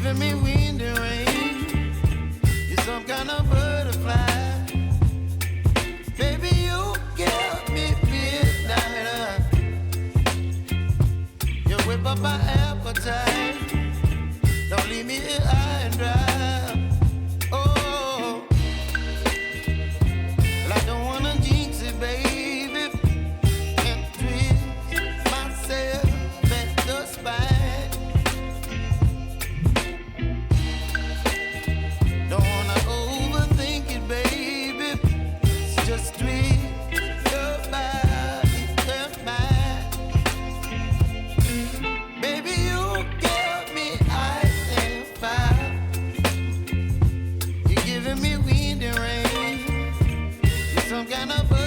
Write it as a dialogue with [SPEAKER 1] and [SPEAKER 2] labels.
[SPEAKER 1] giving me wind and rain. You're some kind of butterfly. Baby, you give me midnight. You whip up my appetite. Don't leave me here high and dry. Oh, well, I don't wanna jinx it, baby, and twist myself at the spine. Don't wanna overthink it, baby. It's just twist your body and mine. Baby, you give me ice and fire. You're giving me wind and rain. You're some kind of bird.